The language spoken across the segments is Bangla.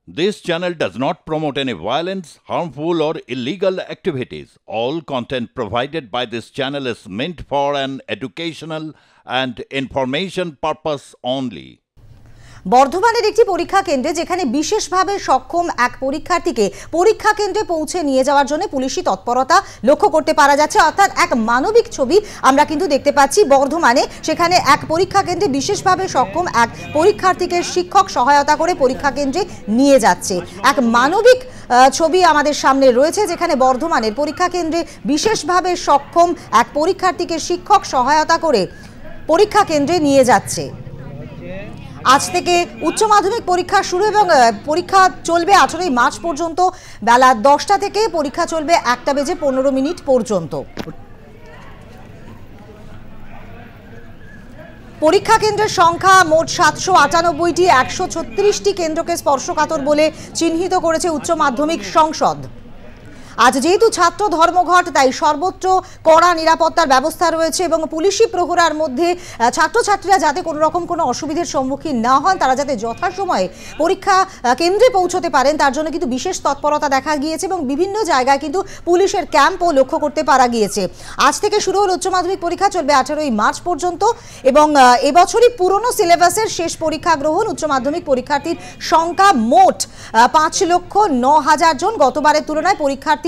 This channel does not promote any violence, harmful, or illegal activities. All content provided by this channel is meant for an educational and information purpose only. বর্ধমানের একটি পরীক্ষা কেন্দ্রে যেখানে বিশেষভাবে সক্ষম এক পরীক্ষার্থীকে পরীক্ষা কেন্দ্রে পৌঁছে নিয়ে যাওয়ার জন্য পুলিশি তৎপরতা লক্ষ্য করতে পারা যাচ্ছে, অর্থাৎ এক মানবিক ছবি আমরা কিন্তু দেখতে পাচ্ছি বর্ধমানে। সেখানে এক পরীক্ষা কেন্দ্রে বিশেষভাবে সক্ষম এক পরীক্ষার্থীকে শিক্ষক সহায়তা করে পরীক্ষা কেন্দ্রে নিয়ে যাচ্ছে। এক মানবিক ছবি আমাদের সামনে রয়েছে, যেখানে বর্ধমানের পরীক্ষা কেন্দ্রে বিশেষভাবে সক্ষম এক পরীক্ষার্থীকে শিক্ষক সহায়তা করে পরীক্ষা কেন্দ্রে নিয়ে যাচ্ছে। আজ থেকে উচ্চ মাধ্যমিক পরীক্ষা শুরু এবং পরীক্ষা চলবে 18 মার্চ পর্যন্ত। বেলা 10টা থেকে পরীক্ষা চলবে 1:15 পর্যন্ত। পরীক্ষা কেন্দ্রের সংখ্যা মোট 798টি। 136টি কেন্দ্রকে স্পর্শকাতর বলে চিহ্নিত করেছে উচ্চ মাধ্যমিক সংসদ। আজ যেহেতু ছাত্র ধর্মঘট, তাই সর্বত্র কড়া নিরাপত্তার ব্যবস্থা রয়েছে এবং পুলিশি প্রহরার মধ্যে ছাত্রছাত্রীরা যাতে কোনো রকম কোনো অসুবিধার সম্মুখীন না হন, তারা যাতে যথাসময়ে পরীক্ষা কেন্দ্রে পৌঁছতে পারেন, তার জন্য কিন্তু বিশেষ তৎপরতা দেখা গিয়েছে এবং বিভিন্ন জায়গায় কিন্তু পুলিশের ক্যাম্পও লক্ষ্য করতে পারা গিয়েছে। আজ থেকে শুরু হল উচ্চ মাধ্যমিক পরীক্ষা, চলবে 18 মার্চ পর্যন্ত এবং এবছরই পুরনো সিলেবাসের শেষ পরীক্ষা গ্রহণ। উচ্চ মাধ্যমিক পরীক্ষার্থীর সংখ্যা মোট 5,09,000 জন। গতবারের তুলনায় পরীক্ষার্থীর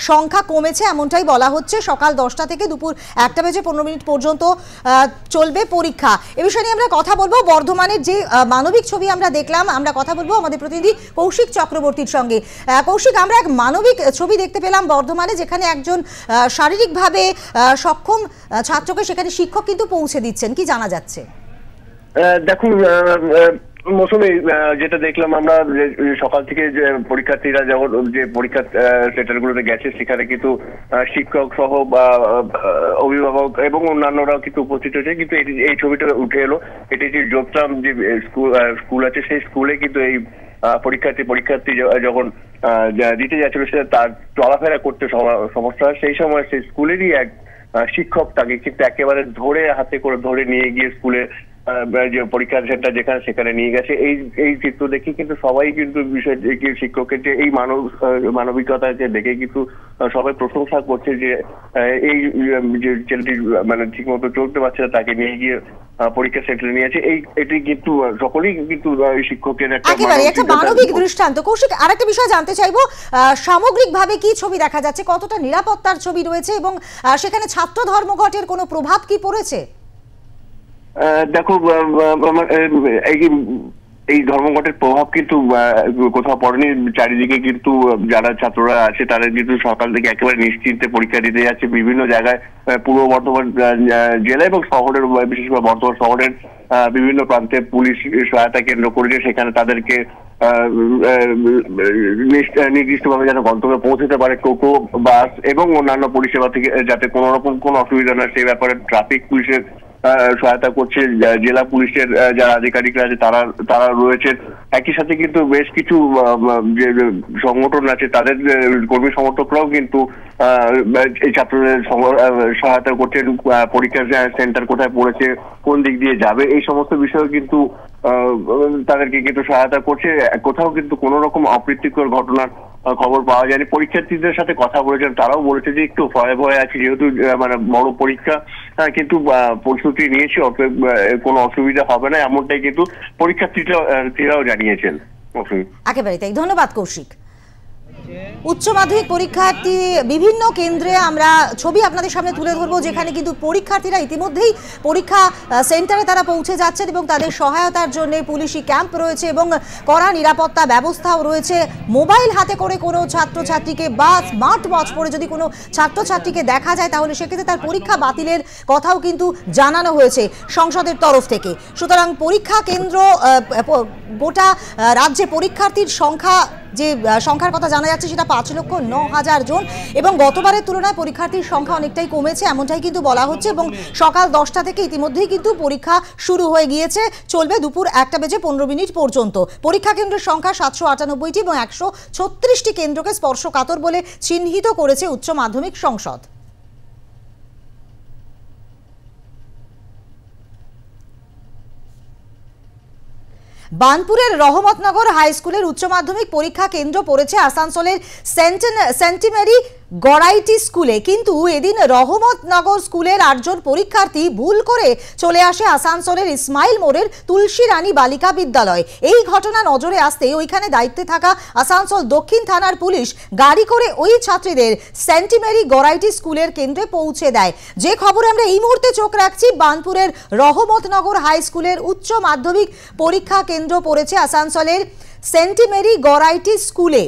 সংখ্যা কমেছে এমনটাই বলা হচ্ছে। সকাল 10টা থেকে দুপুর 1:15 পর্যন্ত চলবে পরীক্ষা। এ বিষয়ে নিয়ে আমরা কথা বলবো। বর্ধমানের যে মানবিক ছবি আমরা দেখলাম, আমরা কথা বলবো আমাদের প্রতিনিধি কৌশিক চক্রবর্তীর সঙ্গে। কৌশিক, আমরা এক মানবিক ছবি দেখতে পেলাম বর্ধমানে, যেখানে একজন শারীরিকভাবে সক্ষম ছাত্রকে সেখানে শিক্ষক কিন্তু পৌঁছে দিচ্ছেন। কি জানা যাচ্ছে? দেখুন মৌসুমী, যেটা দেখলাম আমরা সকাল থেকে যে পরীক্ষার্থীরা যখন যে পরীক্ষা সেন্টারগুলোতে গেছে, সেখানে কিন্তু শিক্ষক সহ বা অভিভাবক এবং অন্যান্যরাও কিন্তু উপস্থিত হয়েছে। কিন্তু এই ছবিটা উঠে এলো, এটি যে যোগরাম যে স্কুল আছে, সেই স্কুলে কিন্তু এই পরীক্ষার্থী যখন দিতে যাচ্ছিল, সে তার চলাফেরা করতে সমস্যা হয়। সেই সময় সেই স্কুলেরই এক শিক্ষক তাকে কিন্তু একেবারে হাতে করে ধরে নিয়ে গিয়ে স্কুলে যে পরীক্ষা সেন্টার যেখানে সেখানে নিয়ে গেছে। এই চিত্র দেখে কিন্তু সবাই কিন্তু বিষয় শিক্ষকের যে এই মানবিকতাকে দেখে কিন্তু সবাই প্রশংসা করছে যে এই যে ছেলেটি মানে ঠিক মতো চলতে পারছে না, তাকে নিয়ে গিয়ে পরীক্ষা সেন্টারে নিয়েছে। এটি কিন্তু সকলেই কিন্তু শিক্ষকের একটা মানবিক দৃষ্টান্ত। কৌশিক, আরেকটা বিষয় জানতে চাইবো, সামগ্রিকভাবে কি ছবি দেখা যাচ্ছে, কতটা নিরাপত্তার ছবি রয়েছে এবং সেখানে ছাত্র ধর্মঘটের কোনো প্রভাব কি পড়েছে? দেখো, এই ধর্মঘটের প্রভাব কিন্তু কোথাও পড়েনি। চারিদিকে কিন্তু যারা ছাত্ররা আছে তারা কিন্তু সকাল থেকে একেবারে নিশ্চিন্তে পরীক্ষা দিতে যাচ্ছে। বিভিন্ন জায়গায় পূর্ব বর্ধমান জেলা এবং শহরের, বিশেষ করে বর্ধমান শহরের বিভিন্ন প্রান্তে পুলিশ সহায়তা কেন্দ্র করেছে। সেখানে তাদেরকে নির্দিষ্টভাবে যেন গন্তব্যে পৌঁছতে পারে টোটো, বাস এবং অন্যান্য পরিষেবা থেকে যাতে কোনো রকম কোনো অসুবিধা না, সেই ব্যাপারে ট্রাফিক পুলিশের সহায়তা করছে। জেলা পুলিশের যারা আধিকারিকরা আছে তারা রয়েছেন। একই সাথে কিন্তু বেশ কিছু যে সংগঠন আছে, তাদের কর্মী সমর্থকরাও কিন্তু এই ছাত্রদের সহায়তা করছেন। পরীক্ষার সেন্টার কোথায় পড়েছে, কোন দিক দিয়ে যাবে, এই সমস্ত বিষয়ে কিন্তু তাদেরকে কিন্তু সহায়তা করছে। কোথাও কিন্তু কোন রকম অপ্রীতিকর ঘটনার খবর পাওয়া যায়নি। পরীক্ষার্থীদের সাথে কথা বলেছেন, তারাও বলেছে যে একটু ভয়ে আছে, যেহেতু মানে বড় পরীক্ষা, কিন্তু প্রস্তুতি নিয়েছে, কোনো অসুবিধা হবে না, এমনটাই কিন্তু পরীক্ষার্থীরাও জানিয়েছেন। একেবারে তাই। ধন্যবাদ কৌশিক। উচ্চ মাধ্যমিক পরীক্ষার্থী বিভিন্ন কেন্দ্রে আমরা ছবি আপনাদের সামনে তুলে ধরবো, যেখানে কিন্তু পরীক্ষার্থীরা ইতিমধ্যেই পরীক্ষা সেন্টারে তারা পৌঁছে যাচ্ছেন এবং তাদের সহায়তার জন্য পুলিশি ক্যাম্প রয়েছে এবং কড়া নিরাপত্তা ব্যবস্থাও রয়েছে। মোবাইল হাতে করে কোনো ছাত্রছাত্রীকে বা স্মার্ট ওয়াচ পরে যদি কোনো ছাত্রছাত্রীকে দেখা যায়, তাহলে সেক্ষেত্রে তার পরীক্ষা বাতিলের কথাও কিন্তু জানানো হয়েছে সংসদের তরফ থেকে। সুতরাং পরীক্ষা কেন্দ্র গোটা রাজ্যে পরীক্ষার্থীর সংখ্যা যে সংখ্যার কথা জানা যাচ্ছে সেটা 5,09,000 জন এবং গতবারের তুলনায় পরীক্ষার্থীর সংখ্যা অনেকটাই কমেছে এমনটাই কিন্তু বলা হচ্ছে এবং সকাল 10টা থেকে ইতিমধ্যেই কিন্তু পরীক্ষা শুরু হয়ে গিয়েছে, চলবে দুপুর 1:15 পর্যন্ত। পরীক্ষা কেন্দ্রের সংখ্যা 798টি এবং 136টি কেন্দ্রকে স্পর্শকাতর বলে চিহ্নিত করেছে উচ্চ মাধ্যমিক সংসদ। বানপুরের রহমতনগর হাই স্কুলের উচ্চ মাধ্যমিক পরীক্ষা কেন্দ্র পড়েছে আসানসোলের সেন্টিমেরি গড়াইটি স্কুলে, কিন্তু এদিন রহমতনগর স্কুলের 8 জন পরীক্ষার্থী ভুল করে চলে আসে আসানসোলের ইসমাইল মোড়ের তুলসী রানী বালিকা বিদ্যালয়। এই ঘটনা নজরে আসতে ওইখানে দায়িত্বে থাকা আসানসোল দক্ষিণ থানার পুলিশ গাড়ি করে ওই ছাত্রীদের সেন্টিমেরি গড়াইটি স্কুলের কেন্দ্রে পৌঁছে দেয়। যে খবরে আমরা এই মুহূর্তে চোখ রাখছি, বানপুরের রহমতনগর হাই স্কুলের উচ্চ মাধ্যমিক পরীক্ষা কেন্দ্র পড়েছে আসানসোলের সেন্টিমেরি গড়াইটি স্কুলে।